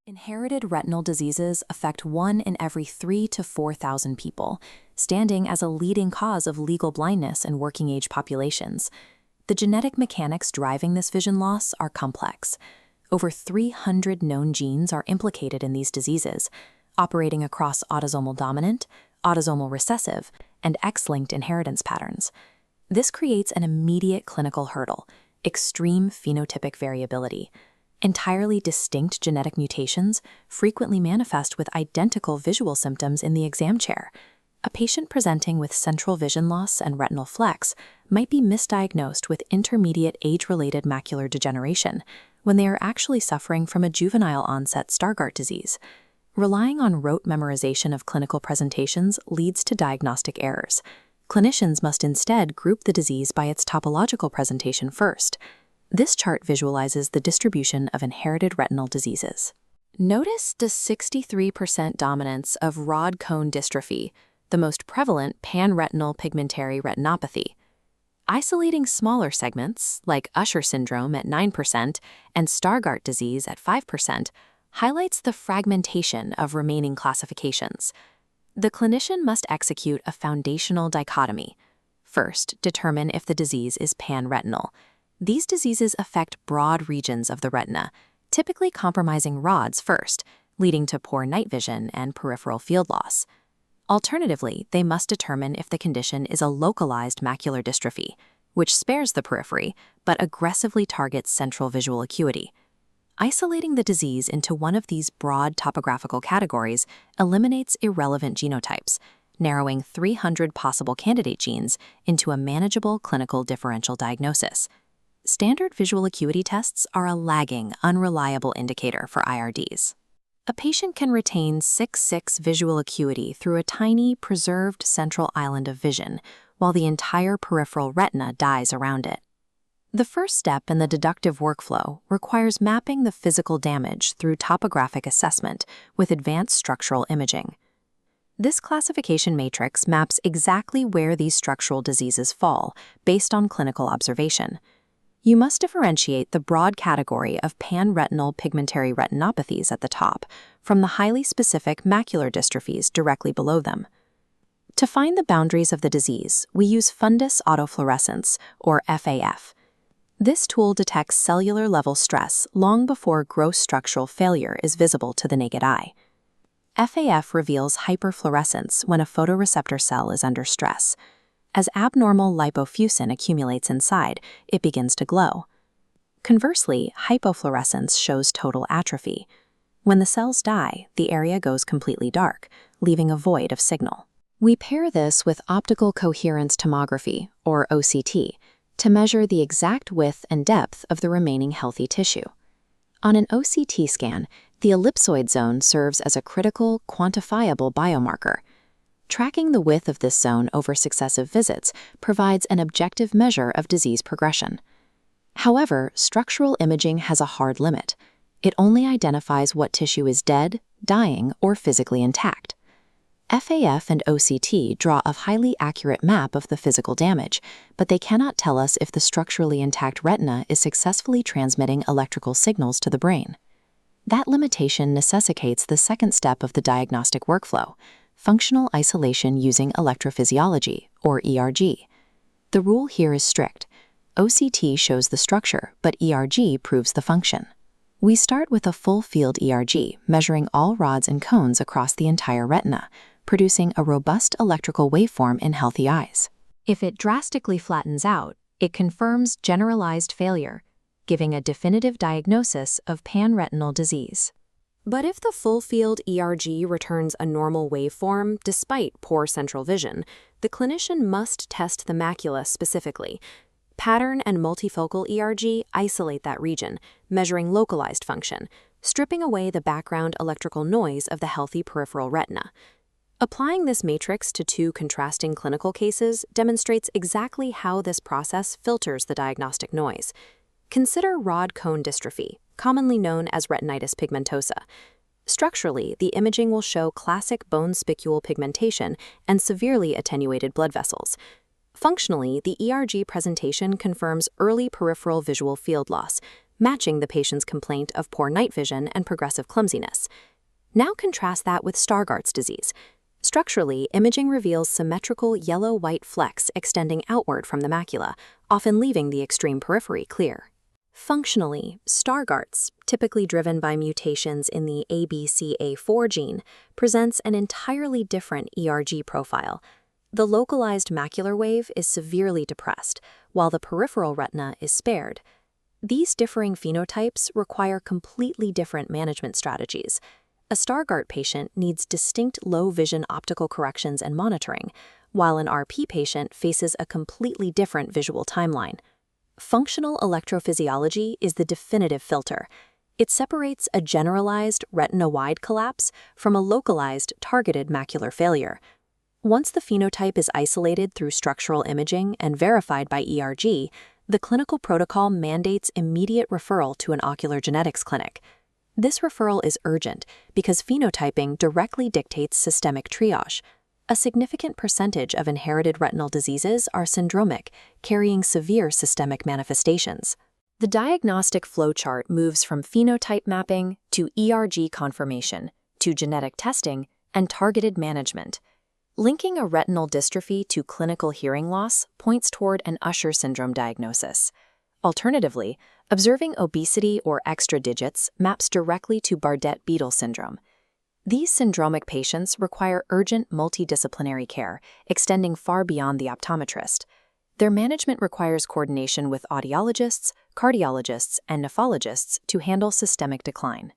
Inherited retinal diseases affect 1 in every 3 to 4,000 people, standing as a leading cause of legal blindness in working-age populations. The genetic mechanics driving this vision loss are complex. Over 300 known genes are implicated in these diseases, operating across autosomal dominant, autosomal recessive, and X-linked inheritance patterns. This creates an immediate clinical hurdle: extreme phenotypic variability. Entirely distinct genetic mutations frequently manifest with identical visual symptoms in the exam chair. A patient presenting with central vision loss and retinal flecks might be misdiagnosed with intermediate age-related macular degeneration when they are actually suffering from a juvenile-onset Stargardt disease. Relying on rote memorization of clinical presentations leads to diagnostic errors. Clinicians must instead group the disease by its topological presentation first. This chart visualizes the distribution of inherited retinal diseases. Notice the 63% dominance of rod cone dystrophy, the most prevalent pan-retinal pigmentary retinopathy. Isolating smaller segments, like Usher syndrome at 9% and Stargardt disease at 5%, highlights the fragmentation of remaining classifications. The clinician must execute a foundational dichotomy. First, determine if the disease is pan-retinal. These diseases affect broad regions of the retina, typically compromising rods first, leading to poor night vision and peripheral field loss. Alternatively, they must determine if the condition is a localized macular dystrophy, which spares the periphery but aggressively targets central visual acuity. Isolating the disease into one of these broad topographical categories eliminates irrelevant genotypes, narrowing 300 possible candidate genes into a manageable clinical differential diagnosis. Standard visual acuity tests are a lagging, unreliable indicator for IRDs. A patient can retain 6/6 visual acuity through a tiny, preserved central island of vision, while the entire peripheral retina dies around it. The first step in the deductive workflow requires mapping the physical damage through topographic assessment with advanced structural imaging. This classification matrix maps exactly where these structural diseases fall based on clinical observation. You must differentiate the broad category of pan-retinal pigmentary retinopathies at the top from the highly specific macular dystrophies directly below them. To find the boundaries of the disease, we use fundus autofluorescence, or FAF. This tool detects cellular-level stress long before gross structural failure is visible to the naked eye. FAF reveals hyperfluorescence when a photoreceptor cell is under stress. As abnormal lipofuscin accumulates inside, it begins to glow. Conversely, hypofluorescence shows total atrophy. When the cells die, the area goes completely dark, leaving a void of signal. We pair this with optical coherence tomography, or OCT, to measure the exact width and depth of the remaining healthy tissue. On an OCT scan, the ellipsoid zone serves as a critical, quantifiable biomarker. Tracking the width of this zone over successive visits provides an objective measure of disease progression. However, structural imaging has a hard limit. It only identifies what tissue is dead, dying, or physically intact. FAF and OCT draw a highly accurate map of the physical damage, but they cannot tell us if the structurally intact retina is successfully transmitting electrical signals to the brain. That limitation necessitates the second step of the diagnostic workflow: functional isolation using electrophysiology, or ERG. The rule here is strict. OCT shows the structure, but ERG proves the function. We start with a full field ERG, measuring all rods and cones across the entire retina, producing a robust electrical waveform in healthy eyes. If it drastically flattens out, it confirms generalized failure, giving a definitive diagnosis of pan-retinal disease. But if the full-field ERG returns a normal waveform despite poor central vision, the clinician must test the macula specifically. Pattern and multifocal ERG isolate that region, measuring localized function, stripping away the background electrical noise of the healthy peripheral retina. Applying this matrix to two contrasting clinical cases demonstrates exactly how this process filters the diagnostic noise. Consider rod cone dystrophy, commonly known as retinitis pigmentosa. Structurally, the imaging will show classic bone spicule pigmentation and severely attenuated blood vessels. Functionally, the ERG presentation confirms early peripheral visual field loss, matching the patient's complaint of poor night vision and progressive clumsiness. Now contrast that with Stargardt's disease. Structurally, imaging reveals symmetrical yellow-white flecks extending outward from the macula, often leaving the extreme periphery clear. Functionally, Stargardt's, typically driven by mutations in the ABCA4 gene, presents an entirely different ERG profile. The localized macular wave is severely depressed, while the peripheral retina is spared. These differing phenotypes require completely different management strategies. A Stargardt patient needs distinct low-vision optical corrections and monitoring, while an RP patient faces a completely different visual timeline. Functional electrophysiology is the definitive filter. It separates a generalized retina-wide collapse from a localized, targeted macular failure. Once the phenotype is isolated through structural imaging and verified by ERG, the clinical protocol mandates immediate referral to an ocular genetics clinic. This referral is urgent because phenotyping directly dictates systemic triage. A significant percentage of inherited retinal diseases are syndromic, carrying severe systemic manifestations. The diagnostic flowchart moves from phenotype mapping to ERG confirmation, to genetic testing and targeted management. Linking a retinal dystrophy to clinical hearing loss points toward an Usher syndrome diagnosis. Alternatively, observing obesity or extra digits maps directly to Bardet-Biedl syndrome. These syndromic patients require urgent multidisciplinary care, extending far beyond the optometrist. Their management requires coordination with audiologists, cardiologists, and nephrologists to handle systemic decline.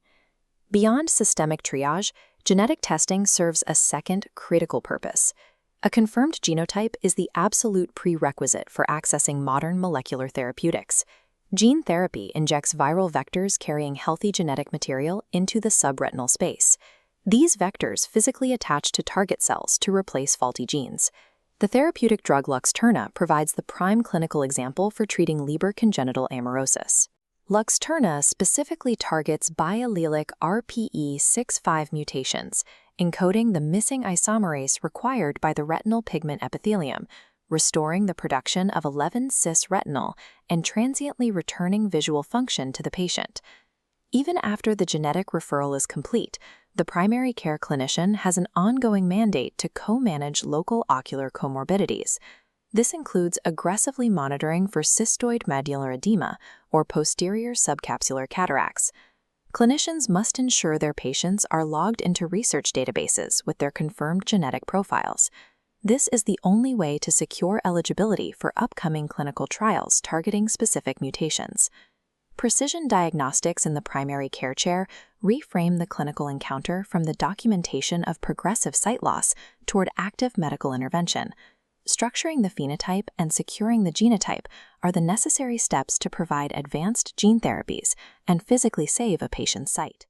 Beyond systemic triage, genetic testing serves a second critical purpose. A confirmed genotype is the absolute prerequisite for accessing modern molecular therapeutics. Gene therapy injects viral vectors carrying healthy genetic material into the subretinal space. These vectors physically attach to target cells to replace faulty genes. The therapeutic drug Luxturna provides the prime clinical example for treating Leber congenital amaurosis. Luxturna specifically targets biallelic RPE65 mutations, encoding the missing isomerase required by the retinal pigment epithelium, restoring the production of 11-cis-retinol and transiently returning visual function to the patient. Even after the genetic referral is complete, the primary care clinician has an ongoing mandate to co-manage local ocular comorbidities. This includes aggressively monitoring for cystoid macular edema or posterior subcapsular cataracts. Clinicians must ensure their patients are logged into research databases with their confirmed genetic profiles. This is the only way to secure eligibility for upcoming clinical trials targeting specific mutations. Precision diagnostics in the primary care chair reframe the clinical encounter from the documentation of progressive sight loss toward active medical intervention. Structuring the phenotype and securing the genotype are the necessary steps to provide advanced gene therapies and physically save a patient's sight.